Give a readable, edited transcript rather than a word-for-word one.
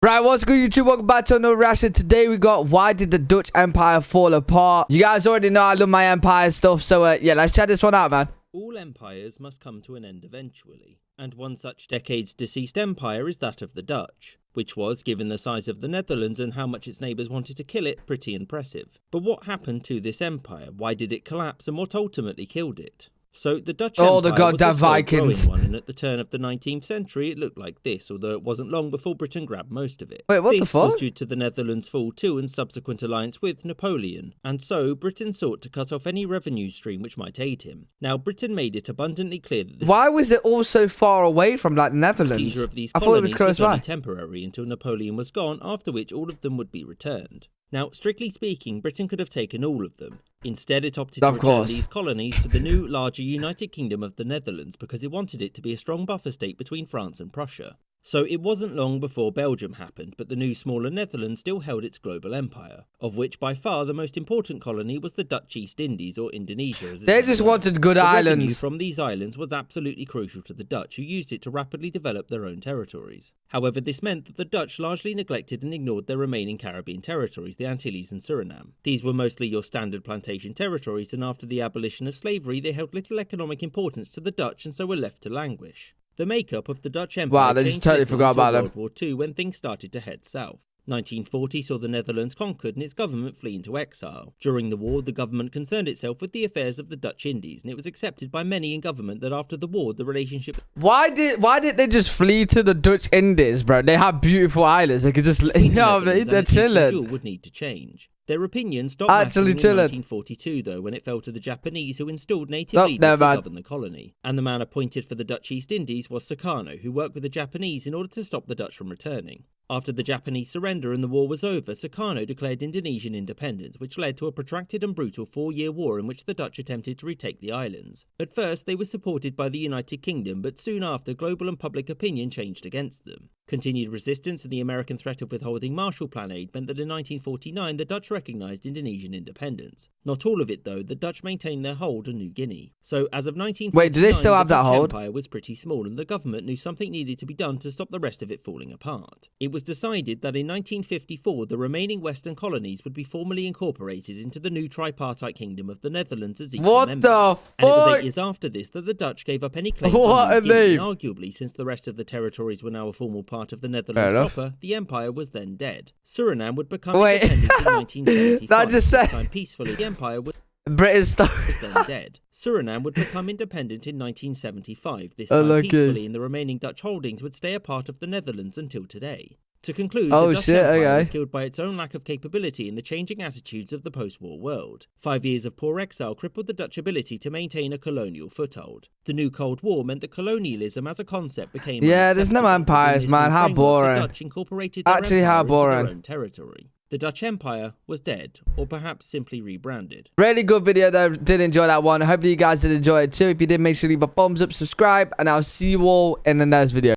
Right, what's good, YouTube? Welcome back to another reaction. Today we got why did the Dutch Empire fall apart? You guys already know I love my empire stuff, so yeah, let's check this one out, man. All empires must come to an end eventually, and one such decades-deceased empire is that of the Dutch, which was, given the size of the Netherlands and how much its neighbours wanted to kill it, pretty impressive. But what happened to this empire? Why did it collapse, and what ultimately killed it? So the Dutch Empire the goddamn was a slow Vikings. growing one, and at the turn of the 19th century it looked like this, although it wasn't long before Britain grabbed most of it. Wait, what the This fuck? was due to the Netherlands' fall too and subsequent alliance with Napoleon, and so Britain sought to cut off any revenue stream which might aid him. Now Britain made it abundantly clear that this Why was it all so far away from, like, Netherlands? seizure of these I thought it was colonies close was only by. temporary until Napoleon was gone, after which all of them would be returned. Now, strictly speaking, Britain could have taken all of them. Instead, it opted to return these colonies to the new, larger United Kingdom of the Netherlands because it wanted it to be a strong buffer state between France and Prussia. So it wasn't long before Belgium happened, but the new smaller Netherlands still held its global empire, of which by far the most important colony was the Dutch East Indies, or Indonesia as it's They just known. wanted good The revenue islands. from these islands was absolutely crucial to the Dutch, who used it to rapidly develop their own territories. However, this meant that the Dutch largely neglected and ignored their remaining Caribbean territories, the Antilles and Suriname. These were mostly your standard plantation territories, and after the abolition of slavery, they held little economic importance to the Dutch and so were left to languish. The makeup of the Dutch Empire They just changed totally little forgot until about them. World War II, when things started to head south. 1940 saw the Netherlands conquered and its government flee into exile. During the war, the government concerned itself with the affairs of the Dutch Indies, and it was accepted by many in government that after the war, the relationship... Why did they just flee to the Dutch Indies, bro? They have beautiful islands. They could just, they're chilling. ...would need to change. Their opinion stopped Actually mattering chilling. in 1942, though, when it fell to the Japanese, who installed native leaders to govern the colony. And the man appointed for the Dutch East Indies was Sukarno, who worked with the Japanese in order to stop the Dutch from returning. After the Japanese surrender and the war was over, Sukarno declared Indonesian independence, which led to a protracted and brutal 4-year war in which the Dutch attempted to retake the islands. At first, they were supported by the United Kingdom, but soon after, global and public opinion changed against them. Continued resistance and the American threat of withholding Marshall Plan aid meant that in 1949 the Dutch recognised Indonesian independence. Not all of it though, the Dutch maintained their hold on New Guinea. So as of 1949, wait, do they still have that hold? The Dutch Empire was pretty small and the government knew something needed to be done to stop the rest of it falling apart. It was decided that in 1954 the remaining western colonies would be formally incorporated into the new tripartite kingdom of the Netherlands as equal members. And it was 8 years after this that the Dutch gave up any claim to New Guinea, and arguably since the rest of the territories were now a formal part of the Netherlands proper, the empire was then dead. Suriname would become independent in 1975. That just said... This time peacefully, the empire was British stuff. then dead. Suriname would become independent in 1975. This time peacefully, and the remaining Dutch holdings would stay a part of the Netherlands until today. To conclude, the Dutch Empire was killed by its own lack of capability and the changing attitudes of the post-war world. 5 years of poor exile crippled the Dutch ability to maintain a colonial foothold. The new Cold War meant that colonialism as a concept became there's no empires, man. How boring. The Dutch incorporated their empire into their own territory. The Dutch Empire was dead, or perhaps simply rebranded. Really good video though. Did enjoy that one. I hope that you guys did enjoy it too. If you did, make sure to leave a thumbs up, subscribe, and I'll see you all in the next video.